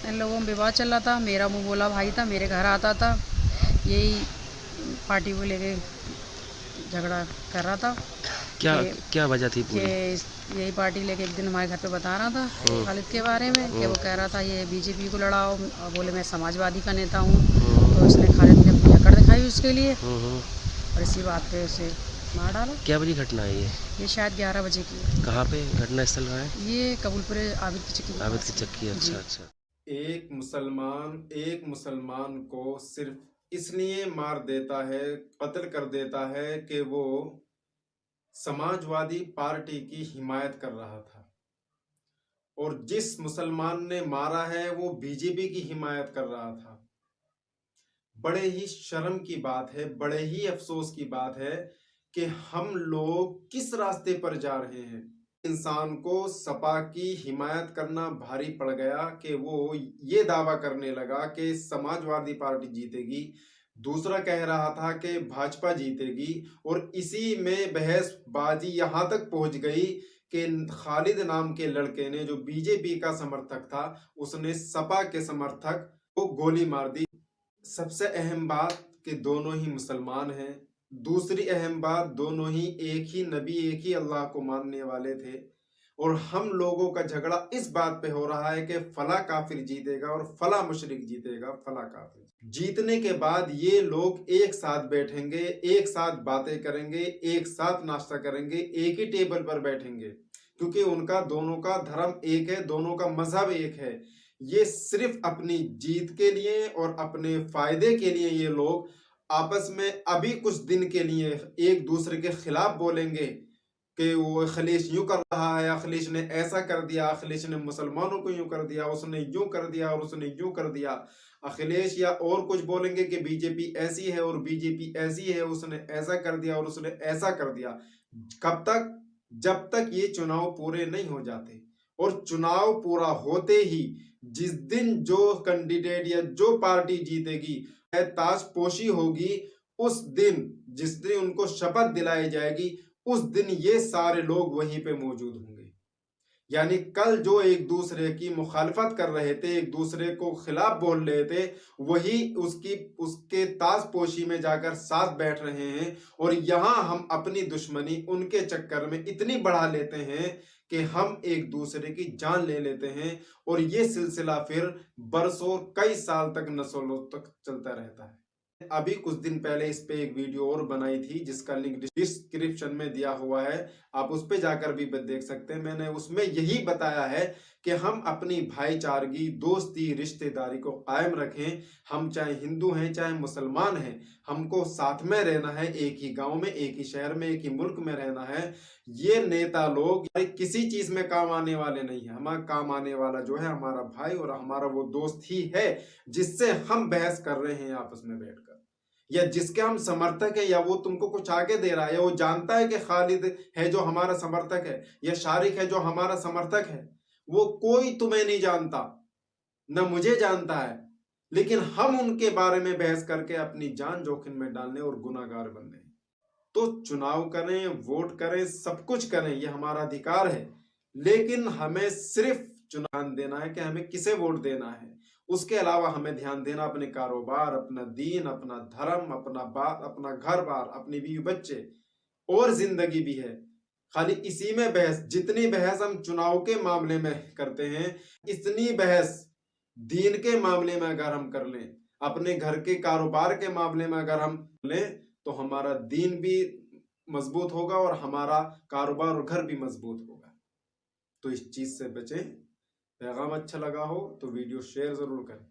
इन लोगों में विवाद चल रहा था। मेरा मुंह बोला भाई था, मेरे घर आता था, यही पार्टी को लेके झगड़ा कर रहा था क्या कि क्या वजह थी कि पूरी? यही पार्टी लेके एक दिन हमारे घर पे बता रहा था हम्म, खालिद के बारे में कि हम्म, वो कह रहा था ये बीजेपी को लड़ाओ, और बोले मैं समाजवादी का नेता हूँ। हम्म, तो इसने खालिद ने अपनी अकड़ दिखाई उसके लिए, हम्म। और इसी बात पे उसे मार डाला। क्या बड़ी घटना है ये? ये शायद 11 बजे की है। कहाँ पे घटना स्थल कहाँ है? ये कबूलपुर आबिद की चक्की के आबिद की पास चक्की, है अच्छा जी। अच्छा। एक मुसलमान को सिर्फ इसलिए मार देता है, कत्ल कर देता है कि वो समाजवादी पार्टी की हिमायत कर रहा था। और जिस मुसलमान ने मारा है वो बीजेपी की हिमायत कर रहा था। बड़े ही शर्म की बात है, बड़े ही अफसोस की बात है कि हम लोग किस रास्ते पर जा रहे हैं। इंसान को सपा की हिमायत करना भारी पड़ गया कि वो ये दावा करने लगा कि समाजवादी पार्टी जीतेगी, दूसरा कह रहा था कि भाजपा जीतेगी, और इसी में बहसबाजी यहां तक पहुंच गई कि खालिद नाम के लड़के ने, जो बीजेपी का समर्थक था, उसने सपा के समर्थक को गोली मार दी। सबसे अहम बात कि दोनों ही मुसलमान हैं। दूसरी अहम बात, दोनों ही एक ही नबी, एक ही अल्लाह को मानने वाले थे। और हम लोगों का झगड़ा इस बात पे हो रहा है कि फला काफिर जीतेगा और फला मुशरिक जीतेगा, फला काफिर जीतने के बाद ये लोग एक साथ बैठेंगे, एक साथ बातें करेंगे, एक साथ नाश्ता करेंगे, एक ही टेबल पर बैठेंगे, क्योंकि उनका दोनों का धर्म एक है, दोनों का मजहब एक है। ये सिर्फ अपनी जीत के लिए और अपने फायदे के लिए ये लोग आपस में अभी कुछ दिन के लिए एक दूसरे के खिलाफ बोलेंगे कि वो अखिलेश यूं कर रहा है, अखिलेश ने ऐसा कर दिया, अखिलेश ने मुसलमानों को यूं कर दिया, उसने यूं कर दिया और उसने यूं कर दिया। अखिलेश या और कुछ बोलेंगे कि बीजेपी ऐसी है और बीजेपी ऐसी है, उसने ऐसा कर दिया और उसने ऐसा कर दिया। कब तक? जब तक ये चुनाव पूरे नहीं हो जाते। और चुनाव पूरा होते ही जिस दिन जो कैंडिडेट या जो पार्टी जीतेगी, ताजपोशी होगी, उस दिन जिस दिन उनको शपथ दिलाई जाएगी, उस दिन ये सारे लोग वहीं पे मौजूद होंगे। यानी कल जो एक दूसरे की मुखालफत कर रहे थे, एक दूसरे को खिलाफ बोल रहे थे, वही उसके ताजपोशी में जाकर साथ बैठ रहे हैं। और यहां हम अपनी दुश्मनी उनके चक्कर में इतनी बढ़ा लेते हैं कि हम एक दूसरे की जान ले लेते हैं, और ये सिलसिला फिर बरसों, कई साल तक, नस्लों तक चलता रहता है। अभी कुछ दिन पहले इस पे एक वीडियो और बनाई थी जिसका लिंक डिस्क्रिप्शन में दिया हुआ है, आप उस पे जाकर भी देख सकते हैं। मैंने उसमें यही बताया है कि हम अपनी भाईचारगी, दोस्ती, रिश्तेदारी को कायम रखें। हम चाहे हिंदू हैं चाहे मुसलमान हैं, हमको साथ में रहना है, एक ही गांव में, एक ही शहर में, एक ही मुल्क में रहना है। ये नेता लोग किसी चीज में काम आने वाले नहीं है। हमारा काम आने वाला जो है हमारा भाई और हमारा वो दोस्त ही है जिससे हम बहस कर रहे हैं आपस में बैठकर, या जिसके हम समर्थक है, या वो तुमको कुछ आगे दे रहा है, या वो जानता है कि खालिद है जो हमारा समर्थक है, या शारिक है जो हमारा समर्थक है। वो कोई तुम्हें नहीं जानता, न मुझे जानता है, लेकिन हम उनके बारे में बहस करके अपनी जान जोखिम में डालने और गुनाहगार बनने। तो चुनाव करें, वोट करें, सब कुछ करें, ये हमारा अधिकार है, लेकिन हमें सिर्फ चुनाव देना है कि हमें किसे वोट देना है। उसके अलावा हमें ध्यान देना अपने कारोबार, अपना दीन, अपना धर्म, अपना बात, अपना घर बार, अपनी बीवी बच्चे, और जिंदगी भी है। खाली इसी में बहस, जितनी बहस हम चुनाव के मामले में करते हैं, इतनी बहस दीन के मामले में अगर हम कर लें, अपने घर के कारोबार के मामले में अगर हम लें, तो हमारा दीन भी मजबूत होगा और हमारा कारोबार और घर भी मजबूत होगा। तो इस चीज से बचें। पैगाम अच्छा लगा हो तो वीडियो शेयर जरूर करें।